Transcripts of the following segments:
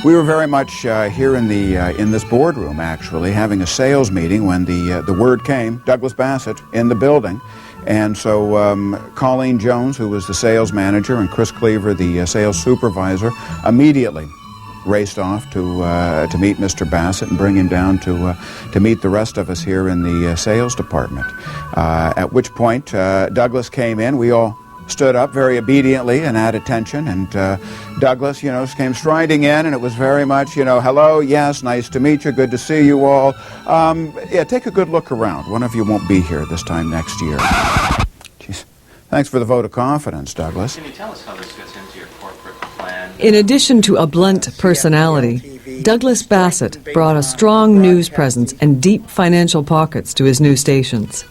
We were very much here in this boardroom, actually, having a sales meeting when the word came, Douglas Bassett in the building. And so Colleen Jones, who was the sales manager, and Chris Cleaver, the sales supervisor, immediately raced off to meet Mr. Bassett and bring him down to meet the rest of us here in the sales department. At which point Douglas came in. We all stood up very obediently and at attention, and Douglas, came striding in, and it was very much, hello, yes, nice to meet you, good to see you all. Yeah, take a good look around. One of you won't be here this time next year. Jeez. Thanks for the vote of confidence, Douglas. Can you tell us how this fits into your corporate plan? In addition to a blunt personality, Douglas Bassett brought a strong news presence and deep financial pockets to his new stations.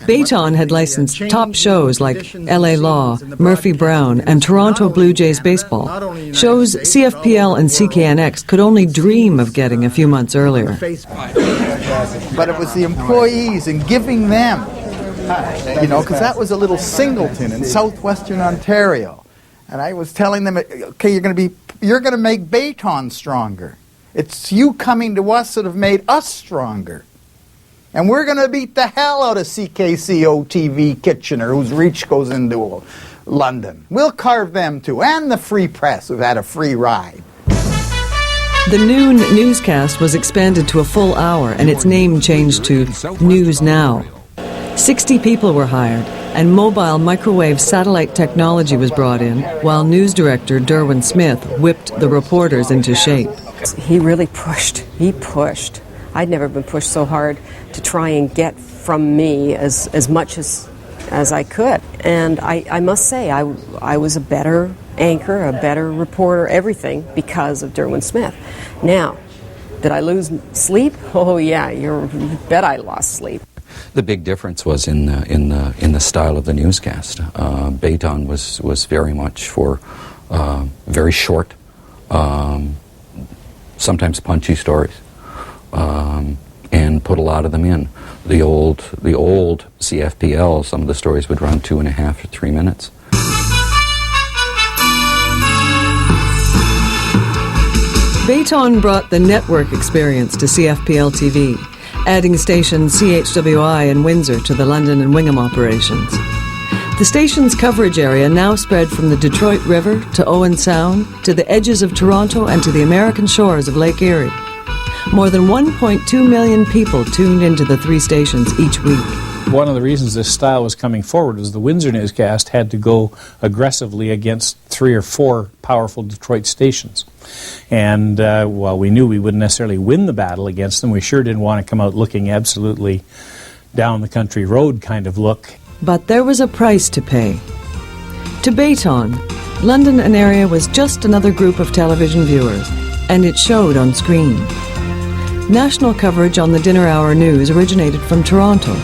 Bayton had licensed top shows like LA Law, Murphy Brown, and Toronto Blue Jays baseball, shows CFPL and CKNX could only dream of getting a few months earlier. But it was the employees and giving them, because that was a little singleton in southwestern Ontario. And I was telling them, okay, you're going to make Bayton stronger. It's you coming to us that have made us stronger. And we're going to beat the hell out of CFPL-TV Kitchener, whose reach goes into London. We'll carve them too, and the Free Press, who've had a free ride. The noon newscast was expanded to a full hour, and its name changed to News Now. 60 people were hired, and mobile microwave satellite technology was brought in, while news director Derwin Smith whipped the reporters into shape. He really pushed. He pushed. I'd never been pushed so hard to try and get from me as much as I could. And I must say, I was a better anchor, a better reporter, everything because of Derwin Smith. Now, did I lose sleep? Oh yeah, you bet I lost sleep. The big difference was in the style of the newscast. Bayton was very much for very short, sometimes punchy stories. And put a lot of them in. The old CFPL, some of the stories would run 2.5 to 3 minutes. Bayton brought the network experience to CFPL-TV, adding stations CHWI and Windsor to the London and Wingham operations. The station's coverage area now spread from the Detroit River to Owen Sound to the edges of Toronto and to the American shores of Lake Erie. More than 1.2 million people tuned into the three stations each week. One of the reasons this style was coming forward was the Windsor newscast had to go aggressively against 3 or 4 powerful Detroit stations. And while we knew we wouldn't necessarily win the battle against them, we sure didn't want to come out looking absolutely down the country road kind of look. But there was a price to pay. To Bayton, London and area was just another group of television viewers, and it showed on screen. National coverage on the dinner hour news originated from Toronto.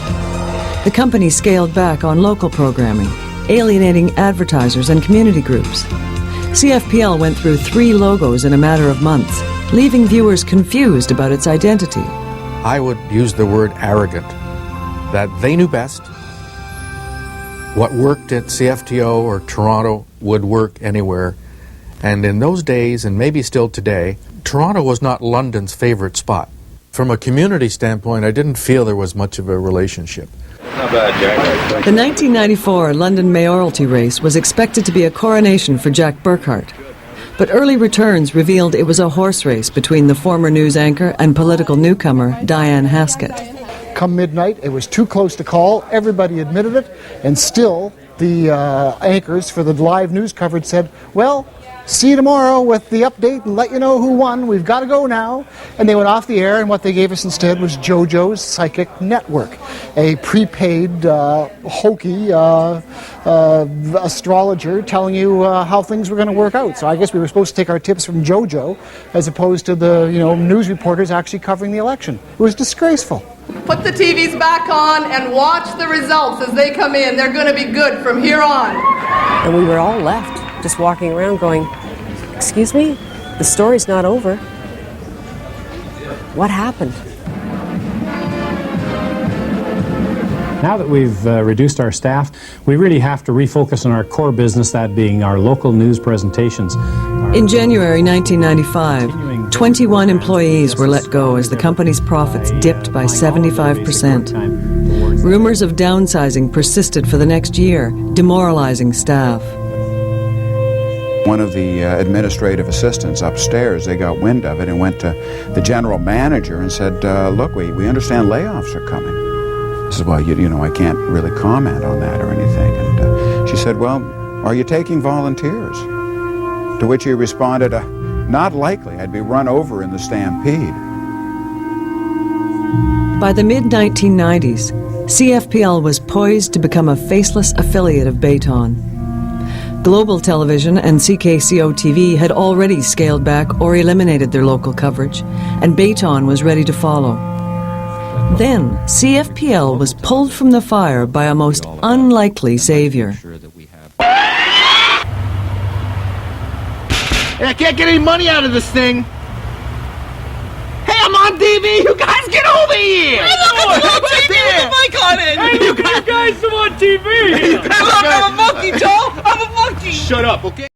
The company scaled back on local programming, alienating advertisers and community groups. CFPL went through 3 logos in a matter of months, leaving viewers confused about its identity. I would use the word arrogant, that they knew best. What worked at CFTO or Toronto would work anywhere. And in those days, and maybe still today, Toronto was not London's favorite spot. From a community standpoint, I didn't feel there was much of a relationship. Not bad, Jack. The 1994 London mayoralty race was expected to be a coronation for Jack Burkhart. But early returns revealed it was a horse race between the former news anchor and political newcomer Diane Haskett. Come midnight, it was too close to call. Everybody admitted it, and still the anchors for the live news coverage said, well, see you tomorrow with the update and let you know who won. We've got to go now. And they went off the air, and what they gave us instead was JoJo's Psychic Network, a prepaid, hokey astrologer telling you how things were going to work out. So I guess we were supposed to take our tips from JoJo as opposed to the news reporters actually covering the election. It was disgraceful. Put the TVs back on and watch the results as they come in. They're going to be good from here on. And we were all left just walking around going, excuse me, the story's not over. What happened? Now that we've reduced our staff, we really have to refocus on our core business, that being our local news presentations. In January 1995, 21 employees were let go as the company's profits dipped by 75%. Rumors of downsizing persisted for the next year, demoralizing staff. One of the administrative assistants upstairs, they got wind of it and went to the general manager and said, look, we understand layoffs are coming. I said, well, you know, I can't really comment on that or anything. And she said, well, are you taking volunteers? To which he responded, not likely. I'd be run over in the stampede. By the mid-1990s, CFPL was poised to become a faceless affiliate of Bayton. Global Television and CFPL-TV had already scaled back or eliminated their local coverage, and Bayton was ready to follow. Then, CFPL was pulled from the fire by a most unlikely savior. Hey, I can't get any money out of this thing. Hey, I'm on TV. You guys get over here. Hey, look, I'm on TV with the mic on it. Hey, you guys are on TV. Look, I'm a monkey, Joe. I'm a monkey. Shut up, okay?